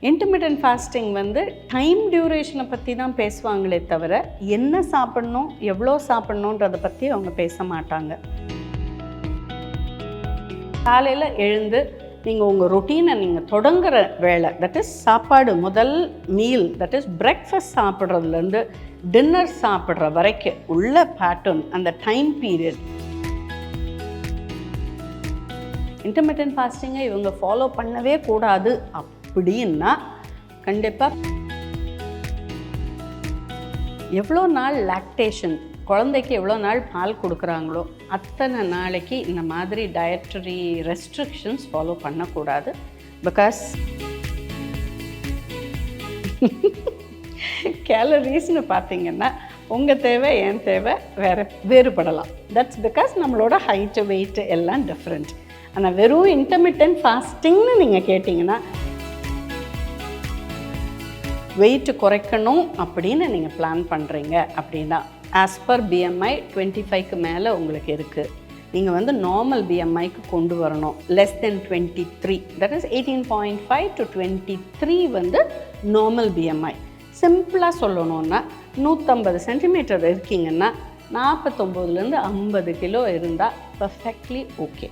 Intermittent fasting வந்து time டியூரேஷனை பற்றி தான் பேசுவாங்களே தவிர என்ன சாப்பிட்ணும் எவ்வளோ சாப்பிட்ணுன்றதை பற்றி அவங்க பேச மாட்டாங்க. காலையில் எழுந்து நீங்கள் உங்கள் ரொட்டீனை நீங்கள் தொடங்குற வேலை, தட் இஸ் சாப்பாடு, முதல் மீல், தட் இஸ் பிரேக்ஃபாஸ்ட் சாப்பிட்றதுலேருந்து டின்னர் சாப்பிட்ற வரைக்கும் உள்ள பேட்டர்ன், அந்த டைம் பீரியட். இன்டர்மிட்டன்ட் ஃபாஸ்டிங்கை இவங்க ஃபாலோ பண்ணவே கூடாது அப்படின்னா கண்டிப்பாக எவ்வளோ நாள் லாக்டேஷன், குழந்தைக்கு எவ்வளோ நாள் பால் கொடுக்குறாங்களோ அத்தனை நாளைக்கு இந்த மாதிரி டயட்டரி ரெஸ்ட்ரிக்ஷன்ஸ் ஃபாலோ பண்ணக்கூடாது. பிகாஸ் கேலரிஸ்னு பார்த்தீங்கன்னா உங்கள் தேவை என் தேவை வேறுபடலாம். தட்ஸ் பிகாஸ் நம்மளோட ஹைட்டு வெயிட்டு எல்லாம் டிஃப்ரெண்ட். ஆனால் வெறும் இன்டர்மிட்டன்ட் ஃபாஸ்டிங்னு நீங்கள் கேட்டிங்கன்னா வெயிட்டு குறைக்கணும் அப்படின்னு நீங்கள் பிளான் பண்ணுறீங்க அப்படின்னா ஆஸ் பர் பிஎம்ஐ 25க்கு மேலே உங்களுக்கு இருக்குது. நீங்கள் வந்து நார்மல் பிஎம்ஐக்கு கொண்டு வரணும். Less than 23, that is 18.5 to 23 வந்து நார்மல் பிஎம்ஐ. சிம்பிளாக சொல்லணுன்னா 150 சென்டிமீட்டர் இருக்கீங்கன்னா 49லேருந்து 50 கிலோ இருந்தால் பர்ஃபெக்ட்லி ஓகே.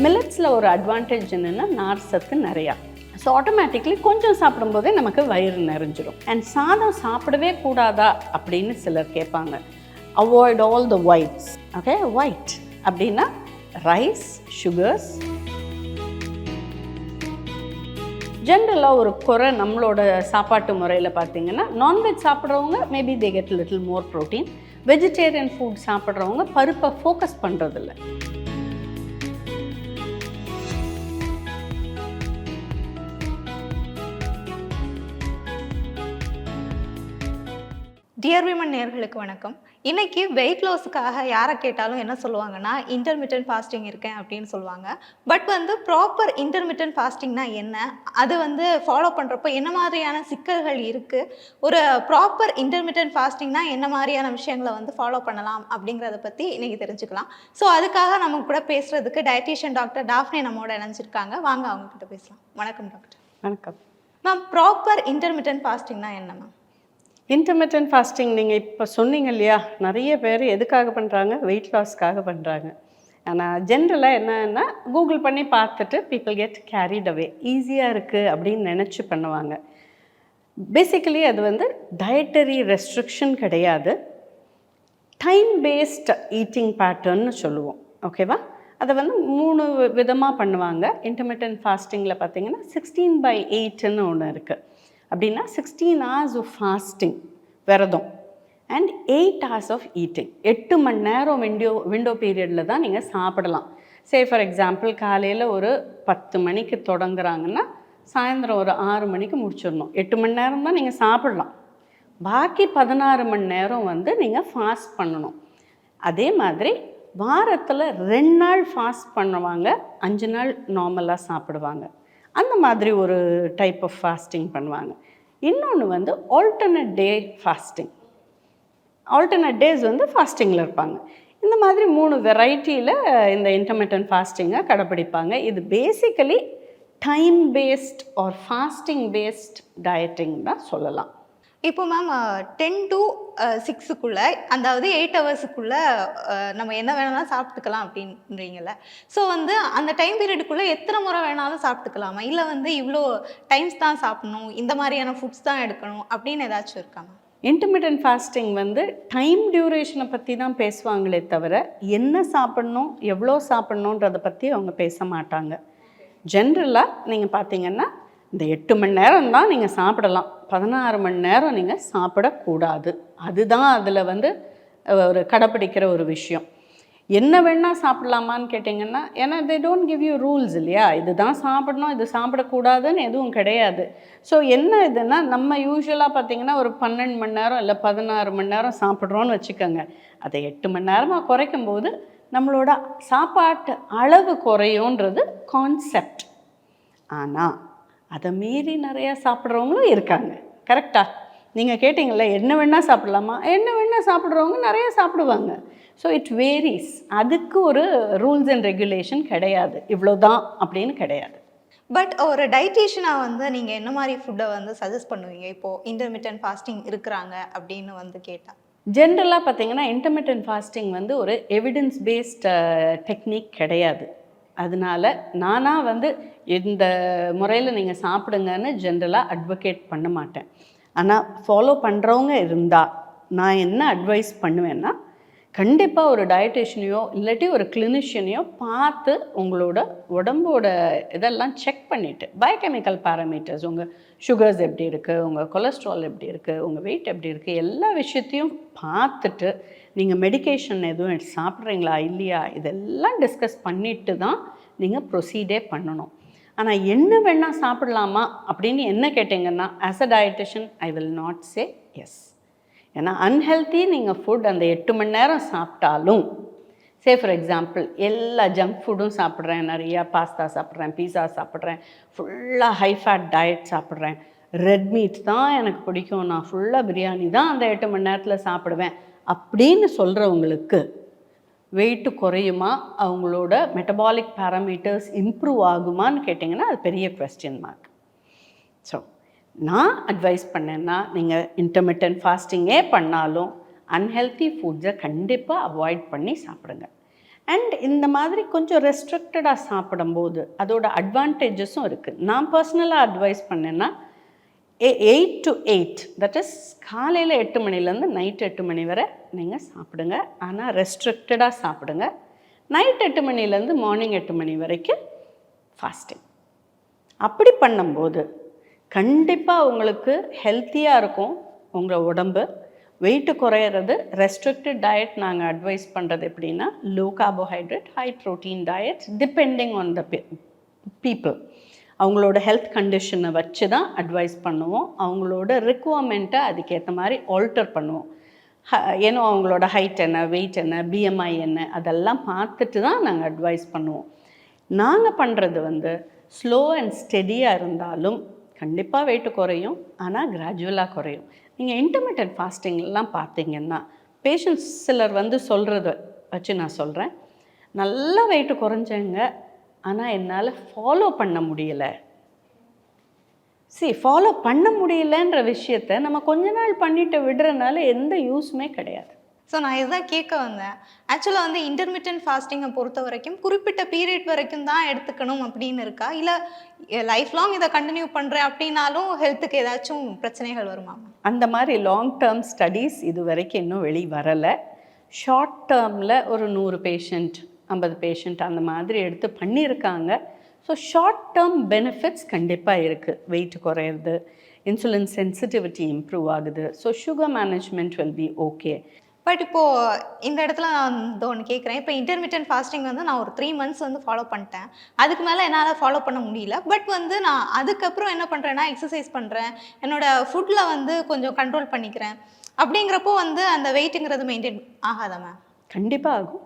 மில்லட்ஸில் ஒரு அட்வான்டேஜ் என்னென்னா நார் சத்து நிறையா. ஸோ ஆட்டோமேட்டிக்லி கொஞ்சம் சாப்பிடும்போதே நமக்கு வயிறு நிறைஞ்சிடும். அண்ட் சாதம் சாப்பிடவே கூடாதா அப்படின்னு சிலர் கேட்பாங்க. Avoid all the whites. Okay, white அப்படின்னா ரைஸ், சுகர்ஸ். ஜென்ரலாக ஒரு குறை நம்மளோட சாப்பாட்டு முறையில் பார்த்திங்கன்னா, நான்வெஜ் சாப்பிட்றவங்க maybe they get little more protein. Vegetarian food சாப்பிட்றவங்க பருப்பை ஃபோக்கஸ் பண்ணுறதில்ல. டியர் விமன் நேயர்களுக்கு வணக்கம். இன்னைக்கு வெயிட் லாஸுக்காக யாரை கேட்டாலும் என்ன சொல்லுவாங்கன்னா, இன்டர்மிட்டன்ட் ஃபாஸ்டிங் இருக்கேன் அப்படின்னு சொல்லுவாங்க. பட் வந்து ப்ராப்பர் இன்டர்மிட்டன்ட் ஃபாஸ்டிங்னா என்ன, அது வந்து ஃபாலோ பண்ணுறப்போ என்ன மாதிரியான சிக்கல்கள் இருக்குது, ஒரு ப்ராப்பர் இன்டர்மிட்டன்ட் ஃபாஸ்டிங்னா என்ன மாதிரியான விஷயங்களை வந்து ஃபாலோ பண்ணலாம் அப்படிங்கிறத பற்றி இன்னைக்கு தெரிஞ்சுக்கலாம். ஸோ அதுக்காக நம்ம கூட பேசுகிறதுக்கு டயட்டீஷியன் டாக்டர் டாஃப்னே நம்மோட இணைஞ்சிருக்காங்க. வாங்க அவங்கக்கிட்ட பேசலாம். வணக்கம் டாக்டர். வணக்கம் மேம். ப்ராப்பர் இன்டர்மிட்டன்ட் ஃபாஸ்டிங்னா என்ன மேம்? இன்டர்மிட்டன்ட் ஃபாஸ்டிங் நீங்கள் இப்போ சொன்னீங்க இல்லையா, நிறைய பேர் எதுக்காக பண்ணுறாங்க? வெயிட் லாஸ்க்காக பண்ணுறாங்க. ஆனால் ஜென்ரலாக என்னன்னா, கூகுள் பண்ணி பார்த்துட்டு பீப்புள் கெட் கேரிட் அவே, ஈஸியாக இருக்குது அப்படின்னு நினச்சி பண்ணுவாங்க. பேசிக்கலி அது வந்து டயட்டரி ரெஸ்ட்ரிக்ஷன் கிடையாது, டைம் பேஸ்ட் ஈட்டிங் பேட்டர்ன்னு சொல்லுவோம். ஓகேவா? அதை வந்து 3 விதமாக பண்ணுவாங்க. இன்டர்மிட்டன்ட் ஃபாஸ்டிங்கில் பார்த்தீங்கன்னா 16/8ன்னு ஒன்று இருக்குது. அப்படின்னா 16 hours ஆஃப் ஃபாஸ்டிங், விரதம், அண்ட் 8 hours ஆஃப் ஈட்டிங். 8 மணி நேரம் விண்டோ பீரியடில் தான் நீங்கள் சாப்பிடலாம். ஃபார் எக்ஸாம்பிள், காலையில் ஒரு 10 மணிக்கு தொடங்குறாங்கன்னா சாயந்தரம் ஒரு 6 மணிக்கு முடிச்சிடணும். 8 மணி நேரம் தான் நீங்கள் சாப்பிடலாம். பாக்கி 16 மணி நேரம் வந்து நீங்கள் ஃபாஸ்ட் பண்ணணும். அதே மாதிரி வாரத்தில் 2 நாள் ஃபாஸ்ட் பண்ணுவாங்க, 5 நாள் நார்மலாக சாப்பிடுவாங்க. அந்த மாதிரி ஒரு டைப் ஆஃப் ஃபாஸ்டிங் பண்ணுவாங்க. இன்னொன்று வந்து ஆல்டர்னேட் டே ஃபாஸ்டிங். ஆல்டர்னேட் டேஸ் வந்து ஃபாஸ்டிங்கில் இருப்பாங்க. இந்த மாதிரி 3 வெரைட்டியில் இந்த இன்டர்மிட்டன்ட் ஃபாஸ்டிங்கை கடைப்பிடிப்பாங்க. இது basically time based or fasting based dieting தான் சொல்லலாம். இப்போ மேம் 10 to 6க்குள்ளே, அதாவது 8 ஹவர்ஸுக்குள்ளே நம்ம என்ன வேணாலும் சாப்பிட்டுக்கலாம் அப்படின்றீங்கள. ஸோ வந்து அந்த டைம் பீரியடுக்குள்ளே எத்தனை முறை வேணாலும் சாப்பிட்டுக்கலாமா, இல்லை வந்து இவ்வளோ டைம்ஸ் தான் சாப்பிடணும், இந்த மாதிரியான ஃபுட்ஸ் தான் எடுக்கணும் அப்படின்னு ஏதாச்சும் இருக்காமா? இன்டர்மிட்டன்ட் ஃபாஸ்டிங் வந்து டைம் டியூரேஷனை பற்றி தான் பேசுவாங்களே தவிர என்ன சாப்பிட்ணும் எவ்வளோ சாப்பிட்ணுன்றதை பற்றி அவங்க பேச மாட்டாங்க. ஜென்ரலாக நீங்கள் பார்த்தீங்கன்னா இந்த 8 மணி நேரம் தான் நீங்கள் சாப்பிடலாம், 16 மணி நேரம் நீங்கள் சாப்பிடக்கூடாது. அதுதான் அதில் வந்து ஒரு கடைப்பிடிக்கிற ஒரு விஷயம். என்ன வேணால் சாப்பிட்லாமான்னு கேட்டிங்கன்னா, ஏன்னா they don't give you rules இல்லையா, இதுதான் சாப்பிடணும் இது சாப்பிடக்கூடாதுன்னு எதுவும் கிடையாது. ஸோ என்ன இதுன்னா, நம்ம யூஸ்வலாக பார்த்திங்கன்னா ஒரு 12 மணி நேரம் இல்லை 16 மணி நேரம் சாப்பிட்றோன்னு வச்சுக்கோங்க. அதை 8 மணி நேரமாக குறைக்கும் போது நம்மளோட சாப்பாட்டு அளவு குறையுன்றது கான்செப்ட். ஆனால் அதை மீறி நிறையா சாப்பிட்றவங்களும் இருக்காங்க. கரெக்டாக நீங்கள் கேட்டிங்கள, என்ன வேணால் சாப்பிட்லாமா, என்ன வேணால் சாப்பிட்றவங்க நிறைய சாப்பிடுவாங்க. So it varies. அதுக்கு ஒரு ரூல்ஸ் அண்ட் ரெகுலேஷன் கிடையாது, இவ்வளோதான் அப்படின்னு கிடையாது. பட் ஒரு டயட்டீஷியனா வந்து நீங்க என்ன மாரி ஃபுட்ட வந்து சஜெஸ்ட் பண்ணுவீங்க? இப்போ இன்டர்மிட்டன்ட் ஃபாஸ்டிங் இருக்குறாங்க அப்படின்னு வந்து கேட்டா? ஜென்ரலா பார்த்தீங்கன்னா, இன்டர்மிட்டன்ட் ஃபாஸ்டிங் வந்து ஒரு எவிடன்ஸ் பேஸ்ட் டெக்னிக் கிடையாது. அதனால நானா வந்து இந்த முறையில நீங்க சாப்பிடுங்கன்னு ஜென்ரலா அட்வொகேட் பண்ண மாட்டேன். ஆனா ஃபாலோ பண்றவங்க இருந்தா, நான் என்ன அட்வைஸ் பண்ணுவேன்னா, கண்டிப்பா ஒரு டயட்டீஷியனையோ இல்லாட்டி ஒரு கிளினிஷியனையோ பார்த்து உங்களோட உடம்போட இதெல்லாம் செக் பண்ணிவிட்டு பயோகெமிக்கல் பாராமீட்டர்ஸ் உங்கள் சுகர்ஸ் எப்படி இருக்குது, உங்கள் கொலஸ்ட்ரால் எப்படி இருக்குது, உங்கள் வெயிட் எப்படி இருக்குது, எல்லா விஷயத்தையும் பார்த்துட்டு நீங்கள் மெடிகேஷன் எதுவும் சாப்பிட்றீங்களா இல்லையா இதெல்லாம் டிஸ்கஸ் பண்ணிட்டு தான் நீங்கள் ப்ரொசீடே பண்ணணும். ஆனால் என்ன வேணால் சாப்பிடலாமா அப்படின்னு என்ன கேட்டிங்கன்னா, as a dietitian I will not say yes. ஏன்னா அன்ஹெல்த்தி நீங்கள் ஃபுட் அந்த 8 மணி நேரம் சாப்பிட்டாலும், சே ஃபார் எக்ஸாம்பிள் எல்லா ஜங்க் ஃபுட்டும் சாப்பிட்றேன், நிறையா பாஸ்தா சாப்பிட்றேன், பீஸா சாப்பிட்றேன், ஃபுல்லாக ஹை ஃபேட் டயட் சாப்பிட்றேன், ரெட் மீட் தான் எனக்கு பிடிக்கும், நான் ஃபுல்லாக பிரியாணி தான் அந்த 8 மணி நேரத்தில் சாப்பிடுவேன் அப்படின்னு சொல்கிறவங்களுக்கு வெயிட்டு குறையுமா, அவங்களோட மெட்டபாலிக் பேராமீட்டர்ஸ் இம்ப்ரூவ் ஆகுமான்னு கேட்டிங்கன்னா அது பெரிய கொஸ்டின் மார்க். ஸோ நான் அட்வைஸ் பண்ணேன்னா, நீங்கள் இன்டர்மிட்டன்ட் ஃபாஸ்டிங்கே பண்ணாலும் அன்ஹெல்த்தி ஃபுட்ஸை கண்டிப்பாக அவாய்ட் பண்ணி சாப்பிடுங்க. அண்ட் இந்த மாதிரி கொஞ்சம் ரெஸ்ட்ரிக்டடாக சாப்பிடும்போது அதோட அட்வான்டேஜஸும் இருக்குது. நான் பர்சனலாக அட்வைஸ் பண்ணேன்னா 8 to 8, தட் இஸ் காலையில் 8 மணிலேருந்து நைட் 8 மணி வரை நீங்கள் சாப்பிடுங்க. ஆனால் ரெஸ்ட்ரிக்டடாக சாப்பிடுங்க. நைட் 8 மணிலேருந்து மார்னிங் 8 மணி வரைக்கும் ஃபாஸ்டிங். அப்படி பண்ணும்போது கண்டிப்பாக உங்களுக்கு ஹெல்த்தியாக இருக்கும் உங்கள் உடம்பு. வெயிட்டு குறையிறது. ரெஸ்ட்ரிக்டட் டயட் நாங்கள் அட்வைஸ் பண்ணுறது எப்படின்னா, low carbohydrate high protein diet depending on the people. அவங்களோட ஹெல்த் கண்டிஷனை வச்சு தான் அட்வைஸ் பண்ணுவோம். அவங்களோட ரிக்குவயர்மெண்ட்டை அதுக்கேற்ற மாதிரி ஆல்டர் பண்ணுவோம். ஏன்னா அவங்களோட ஹைட் என்ன, வெயிட் என்ன, பிஎம்ஐ என்ன, அதெல்லாம் பார்த்துட்டு தான் நாங்கள் அட்வைஸ் பண்ணுவோம். நாங்கள் பண்ணுறது வந்து ஸ்லோ அண்ட் ஸ்டெடியாக இருந்தாலும் கண்டிப்பாக வெயிட்டு குறையும், ஆனால் கிராஜுவலாக குறையும். நீங்கள் இன்டர்மிட்டன்ட் ஃபாஸ்டிங்லாம் பார்த்தீங்கன்னா பேஷண்ட்ஸ் சிலர் வந்து சொல்கிறத வச்சு நான் சொல்கிறேன், நல்லா வெயிட்டு குறைஞ்சேங்க, ஆனால் என்னால் ஃபாலோ பண்ண முடியலை. ஃபாலோ பண்ண முடியலன்ற விஷயத்த நம்ம கொஞ்ச நாள் பண்ணிட்டு விடுறதுனால எந்த யூஸுமே கிடையாது. ஸோ நான் இதுதான் கேட்க வந்தேன். ஆக்சுவலாக வந்து இன்டர்மிட்டன்ட் ஃபாஸ்டிங்கை பொறுத்த வரைக்கும் குறிப்பிட்ட பீரியட் வரைக்கும் தான் எடுத்துக்கணும் அப்படின்னு இருக்கா? இல்லை லைஃப் லாங் இதை கண்டினியூ பண்ணுறேன் அப்படின்னாலும் ஹெல்த்துக்கு ஏதாச்சும் பிரச்சனைகள் வருமா? அந்த மாதிரி லாங் டேர்ம் ஸ்டடீஸ் இது வரைக்கும் இன்னும் வெளியே வரலை. ஷார்ட் டேர்மில் ஒரு 100 பேஷண்ட் 50 பேஷண்ட் அந்த மாதிரி எடுத்து பண்ணியிருக்காங்க. ஸோ ஷார்ட் டேர்ம் பெனிஃபிட்ஸ் கண்டிப்பாக இருக்குது. வெயிட் குறையிறது, இன்சுலின் சென்சிட்டிவிட்டி இம்ப்ரூவ் ஆகுது, so sugar management will be okay. But இப்போது இந்த இடத்துல நான் வந்து ஒன்று கேட்குறேன். இப்போ இன்டர்மிட்டன்ட் ஃபாஸ்டிங் வந்து நான் ஒரு 3 months வந்து ஃபாலோ பண்ணிட்டேன். அதுக்கு மேலே என்னால் ஃபாலோ பண்ண முடியல. பட் வந்து நான் அதுக்கப்புறம் என்ன பண்ணுறேன்னா, எக்ஸசைஸ் பண்ணுறேன், என்னோடய ஃபுட்டில் வந்து கொஞ்சம் கண்ட்ரோல் பண்ணிக்கிறேன். அப்படிங்கிறப்போ வந்து அந்த வெயிட்டுங்கிறது மெயின்டைன் ஆகாதா மேம்? கண்டிப்பாக ஆகும்,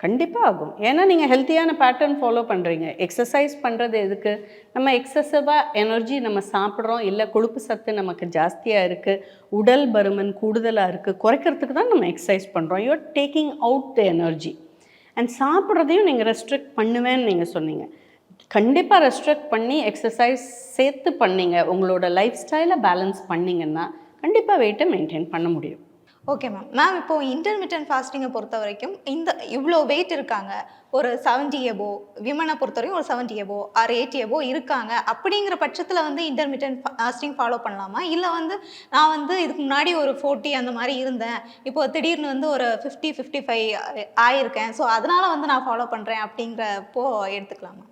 கண்டிப்பாக ஆகும். ஏன்னா நீங்கள் ஹெல்த்தியான பேட்டர்ன் ஃபாலோ பண்ணுறீங்க. எக்ஸசைஸ் பண்ணுறது எதுக்கு? நம்ம எக்ஸசிவாக எனர்ஜி நம்ம சாப்பிட்றோம், இல்லை கொழுப்பு சத்து நமக்கு ஜாஸ்தியாக இருக்குது, உடல் பருமன் கூடுதலாக இருக்குது, குறைக்கிறதுக்கு தான் நம்ம எக்ஸசைஸ் பண்ணுறோம். You're taking out the energy. And சாப்பிட்றதையும் நீங்கள் ரெஸ்ட்ரிக்ட் பண்ணுவேன்னு நீங்கள் சொன்னீங்க. கண்டிப்பாக ரெஸ்ட்ரிக்ட் பண்ணி எக்ஸசைஸ் சேர்த்து பண்ணிங்க, உங்களோட லைஃப் ஸ்டைலை பேலன்ஸ் பண்ணிங்கன்னா கண்டிப்பாக வெயிட்டை மெயின்டைன் பண்ண முடியும். Okay ma'am. மேம் இப்போது இன்டர்மிட்டன்ட் ஃபாஸ்டிங்கை பொறுத்த வரைக்கும் இவ்வளோ வெயிட் இருக்காங்க, ஒரு 70 எபோவ், விமனை பொறுத்த வரைக்கும் ஒரு 70 எபோவ் ஆர் 80 எபோவ் இருக்காங்க. அப்படிங்கிற பட்சத்தில் வந்து இன்டர்மிட்டன்ட் ஃபாஸ்டிங் ஃபாலோ பண்ணலாமா? இல்லை வந்து நான் வந்து இதுக்கு முன்னாடி ஒரு 40 அந்த மாதிரி இருந்தேன், இப்போ திடீர்னு வந்து ஒரு 50 55 ஆயிருக்கேன், ஸோ அதனால் வந்து நான் ஃபாலோ பண்ணுறேன் அப்படிங்கிறப்போ எடுத்துக்கலாமா?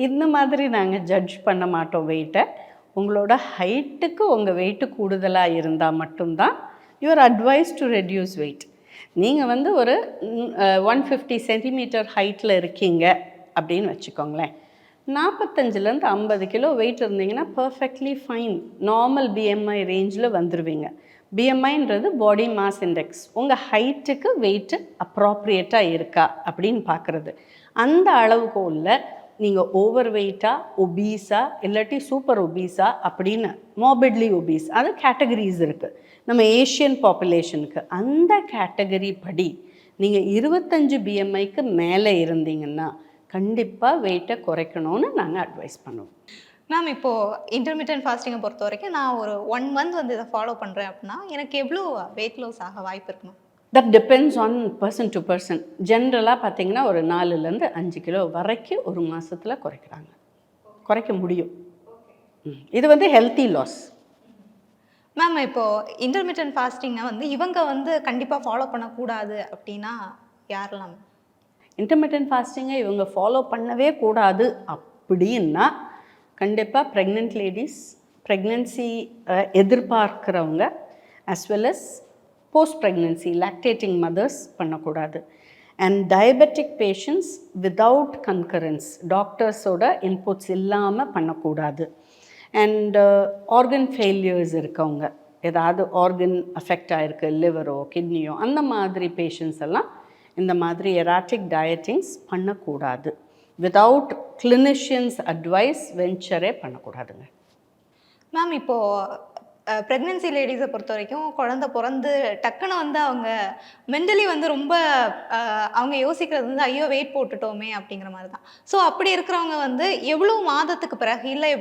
இந்த மாதிரி நாங்கள் ஜட்ஜ் பண்ண மாட்டோம் வெயிட்டை. உங்களோட ஹைட்டுக்கு உங்கள் வெயிட்டு கூடுதலாக இருந்தால் மட்டும்தான் you are advised to reduce weight. நீங்கள் வந்து ஒரு 150 சென்டிமீட்டர் ஹைட்டில் இருக்கீங்க அப்படின்னு வச்சுக்கோங்களேன். 45லேருந்து 50 கிலோ வெயிட் இருந்தீங்கன்னா பர்ஃபெக்ட்லி ஃபைன், நார்மல் பிஎம்ஐ ரேஞ்சில் வந்துடுவீங்க. பிஎம்ஐன்றது பாடி மாஸ் இண்டெக்ஸ், உங்கள் ஹைட்டுக்கு வெயிட்டு அப்ராப்ரியேட்டாக இருக்கா அப்படின்னு பார்க்குறது. அந்த அளவுகோலில் நீங்கள் ஓவர் வெயிட்டாக, ஒபீஸா, இல்லாட்டி சூப்பர் ஒபீஸா அப்படின்னு மார்பிட்லி ஒபீஸ், அது கேட்டகரிஸ் இருக்குது நம்ம ஏஷியன் பாப்புலேஷனுக்கு. அந்த கேட்டகரி படி நீங்கள் 25 பிஎம்ஐக்கு மேலே இருந்தீங்கன்னா கண்டிப்பாக வெயிட்டை குறைக்கணும்னு நாங்கள் அட்வைஸ் பண்ணுவோம். மேம் இப்போது இன்டர்மீடியன்ட் ஃபாஸ்டிங்கை பொறுத்த வரைக்கும் நான் ஒரு 1 மந்த் வந்து இதை ஃபாலோ பண்ணுறேன் அப்படின்னா எனக்கு எவ்வளோ வெயிட் லாஸ் ஆக வாய்ப்பு இருக்குமா? That depends on person to person. ஜென்ரலாக பார்த்தீங்கன்னா ஒரு 4லேருந்து 5 கிலோ வரைக்கும் ஒரு மாதத்தில் குறைக்க முடியும். இது வந்து ஹெல்த்தி லாஸ். மேம் இப்போது இன்டர்மீடியன்ட் ஃபாஸ்டிங்கை வந்து இவங்க வந்து கண்டிப்பாக ஃபாலோ பண்ணக்கூடாது அப்படின்னா யாரெல்லாம்? இன்டர்மிட்டன்ட் ஃபாஸ்டிங்கை இவங்க ஃபாலோ பண்ணவே கூடாது அப்படின்னா கண்டிப்பாக ப்ரெக்னென்ட் லேடிஸ், ப்ரெக்னென்சி எதிர்பார்க்குறவங்க, as well as post pregnancy lactating mothers பண்ணக்கூடாது. And diabetic patients without concurrence, டாக்டர்ஸோட இன்புட்ஸ் இல்லாமல் பண்ணக்கூடாது. அண்ட் ஆர்கன் ஃபெயிலியர்ஸ் இருக்கவங்க, ஏதாவது ஆர்கன் அஃபெக்ட் ஆகிருக்கு, லிவரோ கிட்னியோ, அந்த மாதிரி பேஷண்ட்ஸ் எல்லாம் இந்த மாதிரி எராட்டிக் டயட்டிங்ஸ் பண்ணக்கூடாது. வித்தவுட் கிளினிஷியன்ஸ் அட்வைஸ் வெஞ்சரே பண்ணக்கூடாதுங்க. மேம் இப்போது ப்ரெக்னென்சி லேடிஸை பொறுத்த வரைக்கும் குழந்தை பிறந்து டக்குன்னு வந்து அவங்க மென்டலி வந்து ரொம்ப அவங்க யோசிக்கிறது வந்து ஐயோ வெயிட் போட்டுட்டோமே அப்படிங்கிற மாதிரி தான். ஸோ அப்படி இருக்கிறவங்க வந்து எவ்வளோ மாதத்துக்கு பிறகு, இல்லை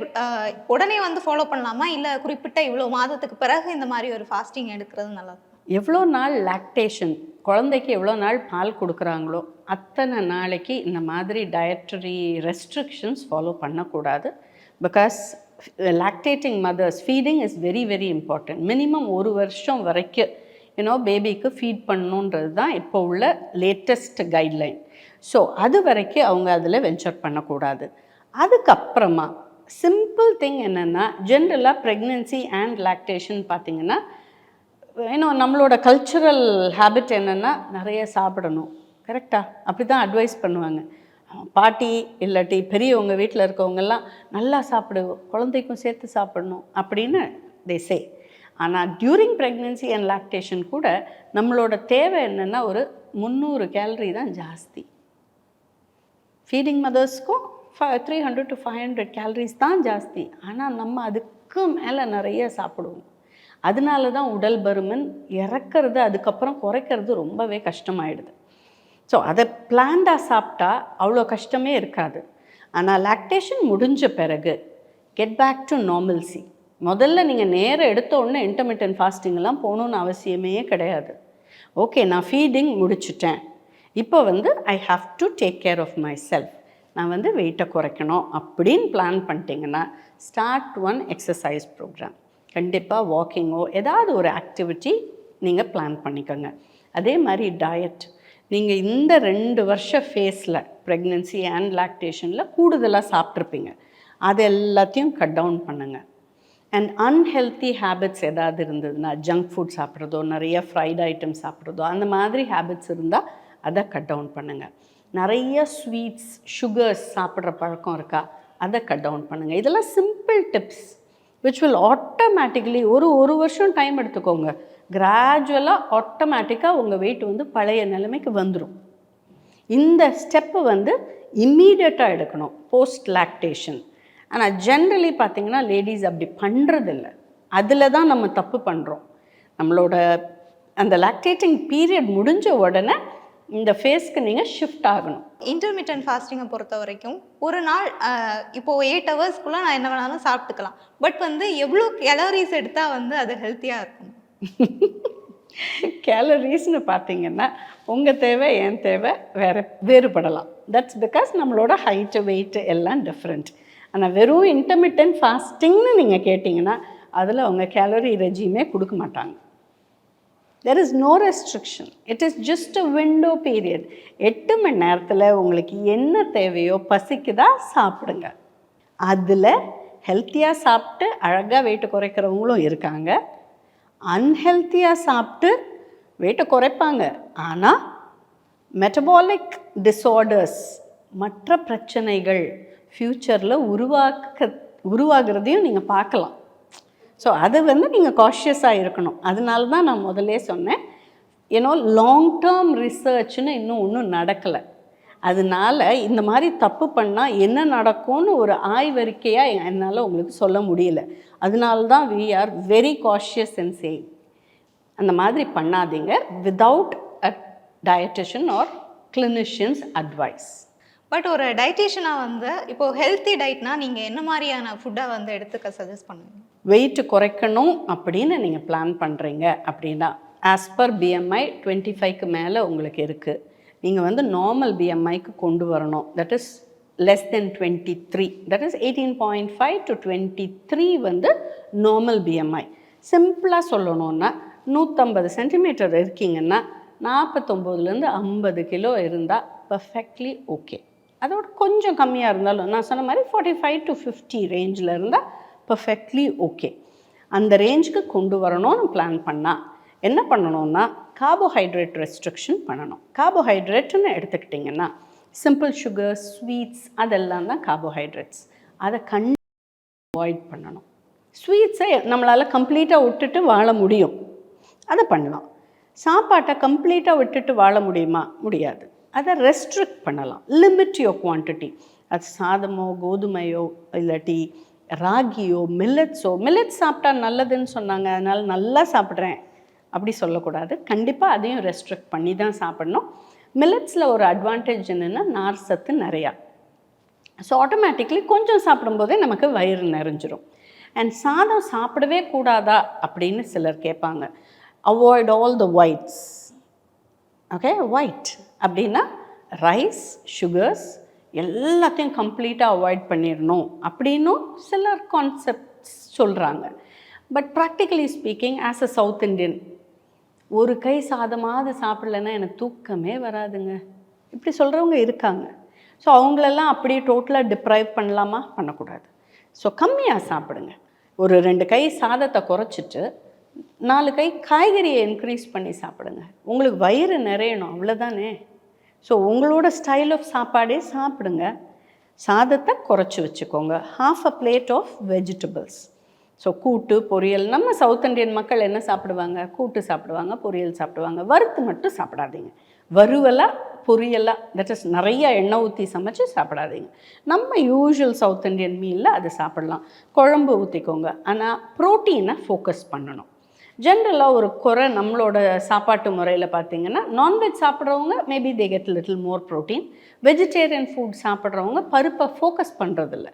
உடனே வந்து ஃபாலோ பண்ணலாமா, இல்லை குறிப்பிட்ட இவ்வளோ மாதத்துக்கு பிறகு இந்த மாதிரி ஒரு ஃபாஸ்டிங் எடுக்கிறது நல்லது? எவ்வளோ நாள் லாக்டேஷன், குழந்தைக்கு எவ்வளோ நாள் பால் கொடுக்குறாங்களோ அத்தனை நாளைக்கு இந்த மாதிரி டயட்டரி ரெஸ்ட்ரிக்ஷன்ஸ் ஃபாலோ பண்ணக்கூடாது. Because lactating mothers feeding is very very important. Minimum 1 வருஷம் வரைக்கும் பேபிக்கு ஃபீட் பண்ணணுன்றது தான் இப்போ உள்ள லேட்டஸ்ட் கைட்லைன். ஸோ அது வரைக்கும் அவங்க அதில் வெஞ்சர் பண்ணக்கூடாது. அதுக்கப்புறமா சிம்பிள் திங் என்னென்னா, ஜென்ரலாக ப்ரெக்னென்சி அண்ட் லாக்டேஷன் பார்த்திங்கன்னா நம்மளோட கல்ச்சுரல் ஹேபிட் என்னென்னா நிறைய சாப்பிடணும். கரெக்டாக அப்படி தான் அட்வைஸ் பண்ணுவாங்க பாட்டி இல்லாட்டி பெரியவங்க. வீட்டில் இருக்கவங்கெல்லாம் நல்லா சாப்பிடு, குழந்தைக்கும் சேர்த்து சாப்பிடணும் அப்படின்னு தே சே. ஆனால் டியூரிங் ப்ரெக்னென்சி அண்ட் லாக்டேஷன் கூட நம்மளோட தேவை என்னென்னா ஒரு 300 கேலரி தான் ஜாஸ்தி. ஃபீடிங் மதர்ஸ்க்கும் 300 to 500 கேலரிஸ் தான் ஜாஸ்தி. ஆனால் நம்ம அதுக்கு மேலே நிறைய சாப்பிடுவோம். அதனால தான் உடல் பருமன், இறக்கிறது அதுக்கப்புறம் குறைக்கிறது ரொம்பவே கஷ்டமாயிடுது. ஸோ அதை பிளான்டாக சாப்பிட்டா அவ்வளோ கஷ்டமே இருக்காது. ஆனால் லாக்டேஷன் முடிஞ்ச பிறகு கெட் பேக் டு நார்மல்சி. முதல்ல நீங்கள் நேரம் எடுத்த உடனே இன்டர்மிட்டன்ட் ஃபாஸ்டிங்லாம் போகணுன்னு அவசியமே கிடையாது. ஓகே, நான் ஃபீடிங் முடிச்சுட்டேன், இப்போ வந்து I have to take care of myself, நான் வந்து வெயிட்டை குறைக்கணும் அப்படின்னு பிளான் பண்ணிட்டீங்கன்னா ஸ்டார்ட் ஒன் எக்ஸசைஸ் ப்ரோக்ராம். கண்டிப்பாக வாக்கிங்கோ ஏதாவது ஒரு ஆக்டிவிட்டி நீங்கள் பிளான் பண்ணிக்கோங்க. அதே மாதிரி டயட், நீங்கள் இந்த 2 வருஷ ஃபேஸில் ப்ரெக்னென்சி அண்ட் லாக்டேஷனில் கூடுதலாக சாப்பிட்ருப்பீங்க, அது எல்லாத்தையும் கட் டவுன் பண்ணுங்கள். அண்ட் அன்ஹெல்த்தி ஹேபிட்ஸ் ஏதாவது இருந்ததுன்னா, ஜங்க் ஃபுட் சாப்பிட்றதோ, நிறைய ஃப்ரைட் ஐட்டம் சாப்பிட்றதோ, அந்த மாதிரி ஹேபிட்ஸ் இருந்தால் அதை கட் டவுன் பண்ணுங்கள். நிறைய ஸ்வீட்ஸ், சுகர்ஸ் சாப்பிட்ற பழக்கம் இருக்கா, அதை கட் டவுன் பண்ணுங்கள். இதெல்லாம் simple tips which will automatically ஒரு வருஷம் டைம் எடுத்துக்கோங்க, கிராஜுவலாக ஆட்டோமேட்டிக்காக உங்கள் வெயிட் வந்து பழைய நிலைமைக்கு வந்துடும். இந்த ஸ்டெப்பு வந்து இம்மீடியட்டாக எடுக்கணும் போஸ்ட் லாக்டேஷன். ஆனால் ஜென்ரலி பார்த்திங்கன்னா லேடிஸ் அப்படி பண்ணுறதில்ல. அதில் தான் நம்ம தப்பு பண்ணுறோம். நம்மளோட அந்த லாக்டேட்டிங் பீரியட் முடிஞ்ச உடனே இந்த ஃபேஸ்க்கு நீங்கள் ஷிஃப்ட் ஆகணும். இன்டர்மிட்டன்ட் ஃபாஸ்டிங்கை பொறுத்த வரைக்கும் ஒரு நாள் இப்போது 8 ஹவர்ஸ்க்குள்ளே நான் என்ன வேணாலும் சாப்பிட்டுக்கலாம். பட் வந்து எவ்வளோ கேலரிஸ் எடுத்தால் வந்து அது ஹெல்த்தியாக இருக்கும்? கேலரிஸ்னு பார்த்தீங்கன்னா உங்கள் தேவை என் தேவை வேறுபடலாம். தட்ஸ் பிகாஸ் நம்மளோட ஹைட்டு வெயிட்டு எல்லாம் டிஃப்ரெண்ட். ஆனால் வெறும் இன்டர்மிட்டன்ட் ஃபாஸ்டிங்னு நீங்கள் கேட்டிங்கன்னா அதில் அவங்க கேலரி ரெஜிமே கொடுக்க மாட்டாங்க. There is no restriction. It is just a window period. 8 மணி நேரத்தில் உங்களுக்கு என்ன தேவையோ பசிக்குதா சாப்பிடுங்க. அதில் ஹெல்த்தியாக சாப்பிட்டு அழகாக வெயிட்டு குறைக்கிறவங்களும் இருக்காங்க, அன்ஹெல்த்தியாக சாப்பிட்டு வெயிட்டை குறைப்பாங்க. ஆனால் மெட்டபாலிக் டிஸார்டர்ஸ், மற்ற பிரச்சனைகள் ஃப்யூச்சரில் உருவாகிறதையும் நீங்கள் பார்க்கலாம். ஸோ அது வந்து நீங்கள் காஷியஸாக இருக்கணும். அதனால தான் நான் முதல்லே சொன்னேன், லாங் டேர்ம் ரிசர்ச்னு இன்னும் ஒன்றும் நடக்கலை. அதனால இந்த மாதிரி தப்பு பண்ணால் என்ன நடக்கும்னு ஒரு ஆய்வறிக்கையாக என்னால் உங்களுக்கு சொல்ல முடியல. அதனால தான் we are very cautious in saying அந்த மாதிரி பண்ணாதீங்க without a dietitian or clinician's advice. But ஒரு டயட்டீஷியனாக வந்து இப்போ ஹெல்த்தி டயட்னா நீங்கள் என்ன மாதிரியான ஃபுட்டை வந்து எடுத்துக்க சஜஸ்ட் பண்ணுவீங்க? வெயிட் குறைக்கணும் அப்படின்னு நீங்கள் பிளான் பண்ணுறீங்க அப்படின்னா ஆஸ் பர் பிஎம்ஐ 25க்கு மேலே உங்களுக்கு இருக்குது. நீங்கள் வந்து நார்மல் பிஎம்ஐக்கு கொண்டு வரணும். That is less than 23, that is 18.5 to 23 வந்து நார்மல் பிஎம்ஐ. சிம்பிளாக சொல்லணுன்னா 150 சென்டிமீட்டர் இருக்கீங்கன்னா 49லேருந்து 50 கிலோ இருந்தால் பர்ஃபெக்ட்லி ஓகே. அதோட கொஞ்சம் கம்மியாக இருந்தாலும் நான் சொன்ன மாதிரி 45 to 50 ரேஞ்சில் இருந்தால் பர்ஃபெக்ட்லி ஓகே. அந்த ரேஞ்சுக்கு கொண்டு வரணும்னு பிளான் பண்ணால் என்ன பண்ணணும்னா கார்போஹைட்ரேட் ரெஸ்ட்ரிக்ஷன் பண்ணணும். கார்போஹைட்ரேட்னு எடுத்துக்கிட்டிங்கன்னா சிம்பிள் சுகர், ஸ்வீட்ஸ் அதெல்லாம் தான் கார்போஹைட்ரேட்ஸ். அதை அவாய்ட் பண்ணணும். ஸ்வீட்ஸை நம்மளால் கம்ப்ளீட்டாக விட்டுட்டு வாழ முடியும், அதை பண்ணலாம். சாப்பாட்டை கம்ப்ளீட்டாக விட்டுட்டு வாழ முடியுமா? முடியாது. அதை ரெஸ்ட்ரிக்ட் பண்ணலாம். Limit your quantity. அது சாதமோ கோதுமையோ இல்லாட்டி ராகியோ மில்லட்ஸ் சாப்பிட்டா நல்லதுன்னு சொன்னாங்க, அதனால் நல்லா சாப்பிட்றேன் அப்படி சொல்லக்கூடாது. கண்டிப்பாக அதையும் ரெஸ்ட்ரிக்ட் பண்ணி தான் சாப்பிடணும். மில்லட்ஸில் ஒரு அட்வான்டேஜ் என்னென்னா நார் சத்து நிறையா. ஸோ ஆட்டோமேட்டிக்லி கொஞ்சம் சாப்பிடும்போதே நமக்கு வயிறு நிறைஞ்சிரும். அண்ட் சாதம் சாப்பிடவே கூடாதா அப்படின்னு சிலர் கேட்பாங்க. Avoid all the whites. Okay, white அப்படின்னா ரைஸ், சுகர்ஸ் எல்லாத்தையும் கம்ப்ளீட்டாக அவாய்ட் பண்ணிடணும் அப்படின்னும் சிலர் கான்செப்ட்ஸ் சொல்கிறாங்க. But practically speaking as a south Indian, ஒரு கை சாதமாவது சாப்பிட்லன்னா எனக்கு தூக்கமே வராதுங்க, இப்படி சொல்கிறவங்க இருக்காங்க. ஸோ அவங்களெல்லாம் அப்படியே டோட்டலாக டிப்ரைவ் பண்ணலாமா? பண்ணக்கூடாது. ஸோ கம்மியாக சாப்பிடுங்க. ஒரு 2 கை சாதத்தை குறைச்சிட்டு 4 கை காய்கறியை இன்க்ரீஸ் பண்ணி சாப்பிடுங்க. உங்களுக்கு வயிறு நிறையணும், அவ்வளோதானே. ஸோ உங்களோட ஸ்டைல் ஆஃப் சாப்பாடே சாப்பிடுங்க. சாதத்தை குறைச்சி வச்சுக்கோங்க. 1/2 plate ஆஃப் வெஜிடபிள்ஸ். ஸோ கூட்டு, பொரியல். நம்ம சவுத் இண்டியன் மக்கள் என்ன சாப்பிடுவாங்க? கூட்டு சாப்பிடுவாங்க, பொரியல் சாப்பிடுவாங்க. வறுத்து மட்டும் சாப்பிடாதீங்க. வறுவலாக பொரியலாக, தட் இஸ் நிறைய எண்ணெய் ஊற்றி சமைச்சு சாப்பிடாதீங்க. நம்ம யூஷுவல் சவுத் இண்டியன் மீலில் அது சாப்பிடலாம். குழம்பு ஊற்றிக்கோங்க, ஆனால் ப்ரோட்டீனை ஃபோக்கஸ் பண்ணணும். ஜென்ரலாக ஒரு குறை நம்மளோட சாப்பாட்டு முறையில் பார்த்திங்கன்னா, நான்வெஜ் சாப்பிட்றவங்க maybe they get little more protein. Vegetarian food சாப்பிட்றவங்க பருப்பை ஃபோக்கஸ் பண்ணுறதில்ல.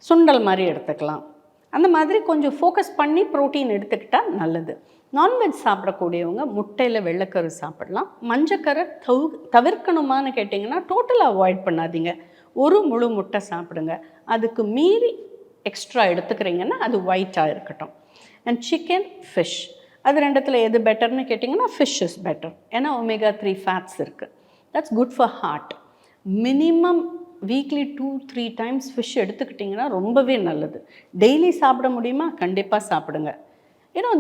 சுண்டல் மாதிரி எடுத்துக்கலாம். அந்த மாதிரி கொஞ்சம் ஃபோக்கஸ் பண்ணி ப்ரோட்டீன் எடுத்துக்கிட்டால் நல்லது. நான்வெஜ் சாப்பிடக்கூடியவங்க முட்டையில் வெள்ளைக்கரு சாப்பிடலாம். மஞ்சக்கரை தவிர்க்கணுமான்னு கேட்டிங்கன்னா டோட்டலாக அவாய்ட் பண்ணாதீங்க. ஒரு முழு முட்டை சாப்பிடுங்க. அதுக்கு மீறி எக்ஸ்ட்ரா எடுத்துக்கிறீங்கன்னா அது ஒயிட்டாக இருக்கட்டும். அண்ட் சிக்கன், ஃபிஷ், அது ரெண்டுத்தில் எது பெட்டர்னு கேட்டிங்கன்னா ஃபிஷ் இஸ் பெட்டர். ஏன்னா omega-3 ஃபேட்ஸ் இருக்குது. That's good for heart. Minimum weekly 2-3 times fish எடுத்துக்கிட்டிங்கன்னா ரொம்பவே நல்லது. டெய்லி சாப்பிட முடியுமா? கண்டிப்பாக சாப்பிடுங்க.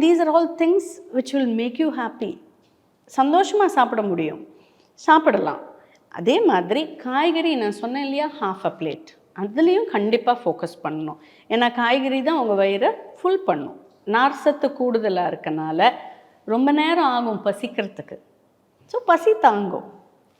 These are all things which will make you happy. சந்தோஷமாக சாப்பிட முடியும், சாப்பிடலாம். அதே மாதிரி காய்கறி நான் சொன்னேன் இல்லையா, 1/2 plate, அதுலேயும் கண்டிப்பாக ஃபோக்கஸ் பண்ணணும். ஏன்னா காய்கறி தான் உங்கள் வயிறை ஃபுல் பண்ணும். நார்சத்து கூடுதலாக இருக்கனால ரொம்ப நேரம் ஆகும் பசிக்கிறதுக்கு. ஸோ பசி தாங்கும்,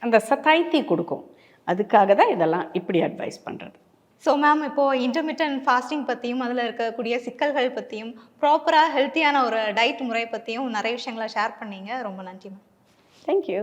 அந்த சத்தாய்த்தி கொடுக்கும். அதுக்காக தான் இதெல்லாம் இப்படி அட்வைஸ் பண்ணுறது. ஸோ மேம், இப்போது இன்டர்மிட்டன்ட் ஃபாஸ்டிங் பற்றியும் அதில் இருக்கக்கூடிய சிக்கல்கள் பற்றியும் ப்ராப்பராக ஹெல்த்தியான ஒரு டயட் முறை பற்றியும் நிறைய விஷயங்களை ஷேர் பண்ணீங்க. ரொம்ப நன்றி மேம். தேங்க்யூ.